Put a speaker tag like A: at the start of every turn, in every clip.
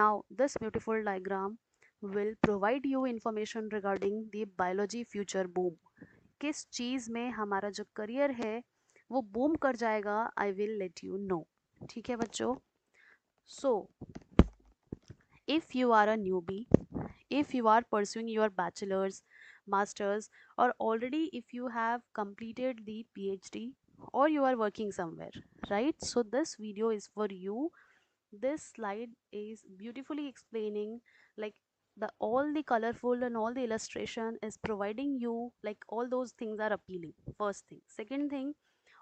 A: Now this beautiful diagram will provide you information regarding the biology future boom. किस चीज़ में हमारा जो career है वो बूम कर जाएगा, I will let you know. ठीक है बच्चों. सो if you are a newbie, if you are pursuing your bachelor's, master's, or already if you have completed the PhD, or you are working somewhere, right? So this video is for you. This slide is beautifully explaining, like, the all the colorful and all the illustration is providing you, like, all those things are appealing. First thing. Second thing,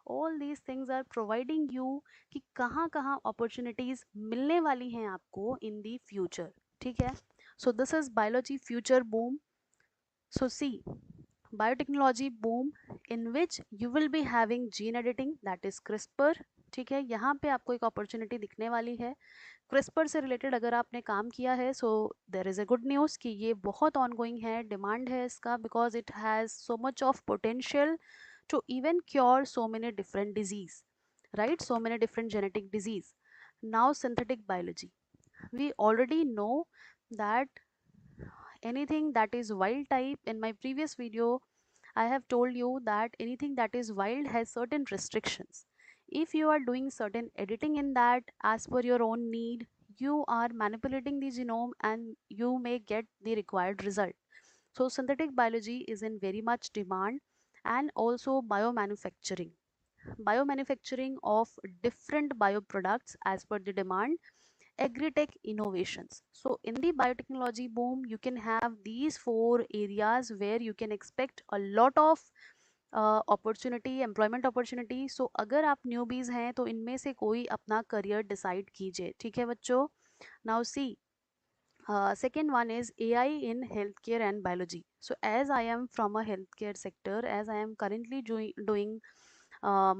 A: all these things are providing you कि कहाँ कहाँ opportunities मिलने वाली हैं आपको in the future. ठीक है. So this is biology future boom. So see, biotechnology boom in which you will be having gene editing, that is CRISPR. ठीक है. यहाँ पे आपको एक opportunity दिखने वाली है. CRISPR से रिलेटेड अगर आपने काम किया है, so there is a good news कि ये बहुत ऑनगोइंग है, डिमांड है इसका, because it has so much of potential to even cure so many different disease, right? So many different genetic disease. Now synthetic biology, we already know that anything that is wild type, in my previous video I have told you that anything that is wild has certain restrictions. If you are doing certain editing in that as per your own need, you are manipulating the genome and you may get the required result. So synthetic biology is in very much demand. And also biomanufacturing of different bioproducts as per the demand, agri-tech innovations. So in the biotechnology boom, you can have these four areas where you can expect a lot of opportunity, employment opportunity. So अगर आप newbies हैं तो इनमें से कोई अपना career decide कीजिए. ठीक है बच्चों. Now see, second one is AI in healthcare and biology. So as I am from a healthcare sector, as I am currently doing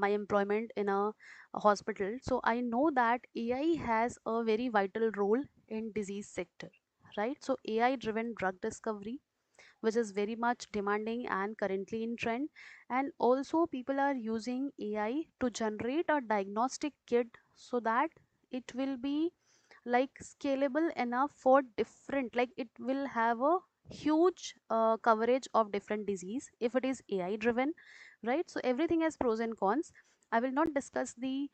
A: my employment in a hospital, so I know that AI has a very vital role in disease sector, right? So AI driven drug discovery, which is very much demanding and currently in trend. And also people are using AI to generate a diagnostic kit so that it will be like scalable enough for different, like it will have a huge coverage of different disease if it is AI driven, right? So everything has pros and cons. I will not discuss the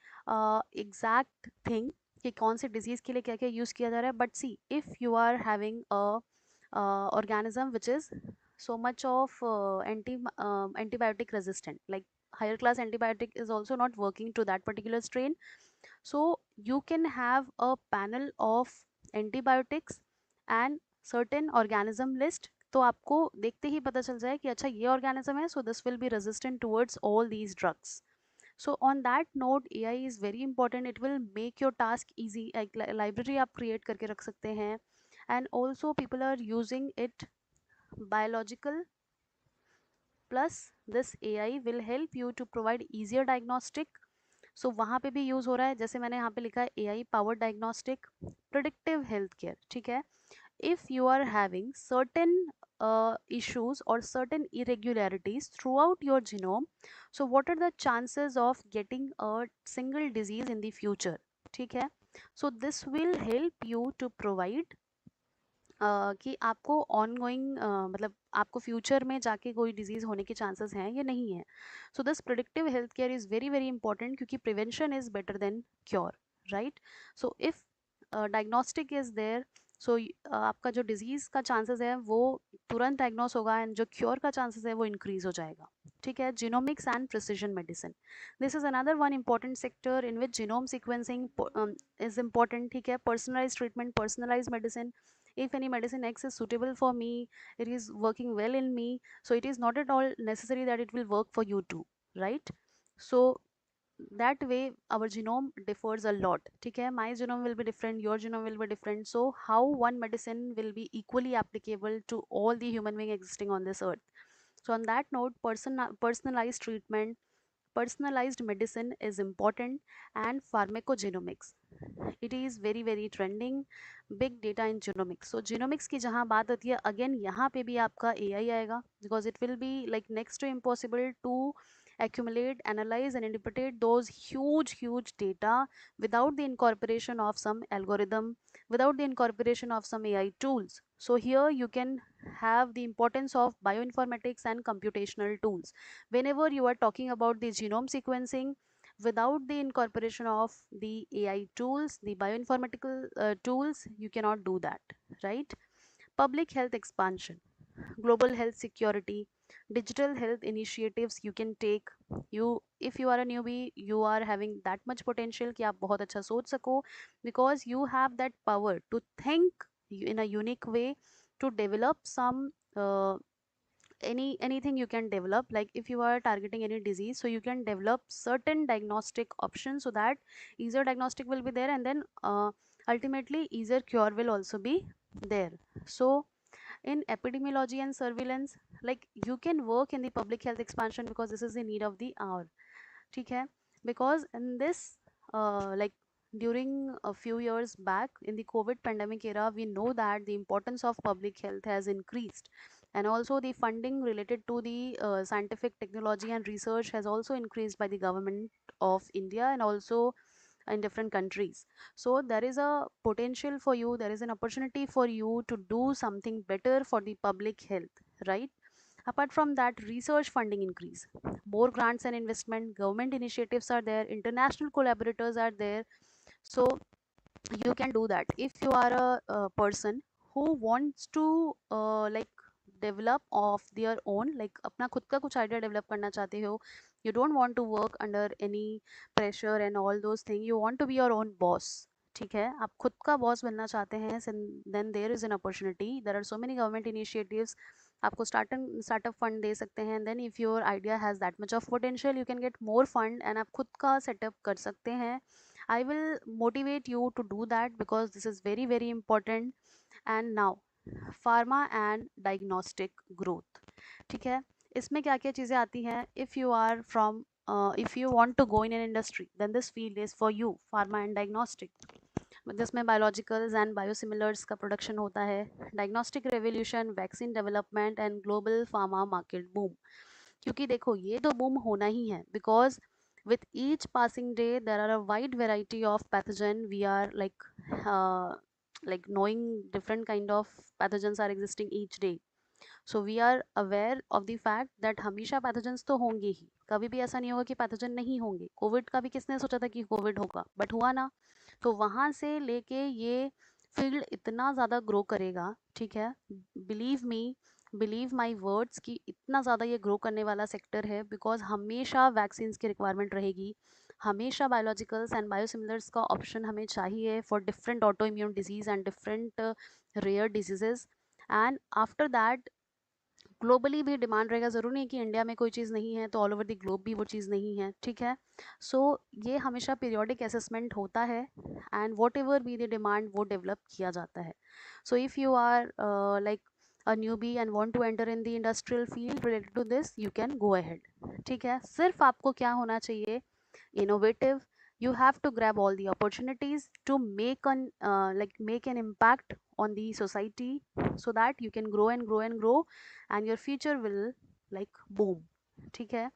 A: exact thing कि कौन से disease के लिए क्या क्या use किया जा रहा है, but see if you are having a organism which is so much of antibiotic resistant, like higher class antibiotic is also not working to that particular strain, so you can have a panel of antibiotics and certain organism list. तो आपको देखते ही पता चल जाए कि अच्छा ये organism है, so this will be resistant towards all these drugs. So on that note, AI is very important. It will make your task easy. Like library आप create करके रख सकते हैं. And also people are using it biological plus this AI will help you to provide easier diagnostic. सो वहाँ पे भी use हो रहा है, जैसे मैंने यहाँ पे लिखा है AI power diagnostic, predictive health care. ठीक है. If you are having certain issues or certain irregularities throughout your genome, so what are the chances of getting a single disease in the future? ठीक है. So this will help you to provide कि आपको ongoing मतलब आपको future में जाके कोई disease होने के चांसेस हैं या नहीं है. So this predictive health care is very very important क्योंकि prevention is better than cure, right? So if diagnostic is there, so आपका जो डिजीज़ का चांसेस है वो तुरंत डायग्नोस होगा एंड जो क्योर का चांसेस है वो इंक्रीज हो जाएगा. ठीक है. Genomics and precision medicine, this is another one important sector in which genome sequencing is important. ठीक है. Personalise treatment, personalise medicine. If any medicine X is suitable for me, it is working well in me, so it is not at all necessary that it will work for you too, right? So that way our genome differs a lot. ठीक है. My genome will be different, your genome will be different, so how one medicine will be equally applicable to all the human being existing on this earth? So on that note, personalized treatment, personalized medicine is important. And pharmacogenomics, it is very very trending. Big data in genomics, so genomics की जहाँ बात होती है, again यहाँ पे भी आपका AI आएगा, because it will be like next to impossible to accumulate, analyze and interpret those huge data without the incorporation of some algorithm, without the incorporation of some AI tools. So here you can have the importance of bioinformatics and computational tools. Whenever you are talking about the genome sequencing, without the incorporation of the AI tools, the bioinformatical tools, you cannot do that, right? Public health expansion, global health security, digital health initiatives you can take. You, if you are a newbie, you are having that much potential कि आप बहुत अच्छा सोच सको, because you have that power to think in a unique way, to develop some anything you can develop. Like if you are targeting any disease, so you can develop certain diagnostic options, so that easier diagnostic will be there, and then ultimately easier cure will also be there. So in epidemiology and surveillance, like you can work in the public health expansion, because this is the need of the hour, ठीक है? Because in this like during a few years back in the COVID pandemic era, we know that the importance of public health has increased, and also the funding related to the scientific technology and research has also increased by the government of India, and also in different countries. So there is a potential for you, there is an opportunity for you to do something better for the public health, right? Apart from that, research funding increase, more grants and investment, government initiatives are there, international collaborators are there. So you can do that if you are a person who wants to like develop of their own, like अपना खुद का कुछ idea develop करना चाहते हो. You don't want to work under any pressure and all those things, you want to be your own boss. ठीक है, आप खुद का बॉस बनना चाहते हैं, then there is an opportunity, there are so many government initiatives. आपको startup fund दे सकते हैं, then if your idea has that much of potential, you can get more fund and आप खुद का सेटअप कर सकते हैं. I will motivate you to do that, because this is very very important. And now pharma and diagnostic growth, ठीक है? इसमें क्या क्या चीज़ें आती हैं? If you are from if you want to go in an industry, then this field is for you, pharma and diagnostic, जिसमें biologicals and biosimilars का प्रोडक्शन होता है, diagnostic revolution, vaccine development and global pharma market boom. क्योंकि देखो ये तो boom होना ही है, because with each passing day there are a wide variety of pathogen. We are like knowing different kind of pathogens are existing each day. So we are aware of the fact that हमेशा pathogens तो होंगे ही, कभी भी ऐसा नहीं होगा कि pathogen नहीं होंगे. कोविड का भी किसने सोचा था कि कोविड होगा, बट हुआ ना. तो वहाँ से लेके ये फील्ड इतना ज़्यादा ग्रो करेगा, ठीक है? Believe me, believe my words कि इतना ज़्यादा ये ग्रो करने वाला सेक्टर है, बिकॉज हमेशा वैक्सीन्स की रिक्वायरमेंट रहेगी, हमेशा बायोलॉजिकल्स एंड बायोसिमिलर्स का ऑप्शन हमें चाहिए for different auto immune disease and different rare diseases. And after that globally भी डिमांड रहेगा. ज़रूरी नहीं कि इंडिया में कोई चीज़ नहीं है तो ऑल ओवर द ग्लोब भी वो चीज़ नहीं है, ठीक है? सो ये हमेशा पीरियोडिक असेसमेंट होता है, and whatever be the demand वो डेवलप किया जाता है. So if you are like a newbie and want to enter in the industrial field related to this, you can go ahead, ठीक है? सिर्फ आपको क्या होना चाहिए? Innovative. You have to grab all the opportunities to make an impact on the society, so that you can grow and grow and grow, and your future will like boom, ठीक है?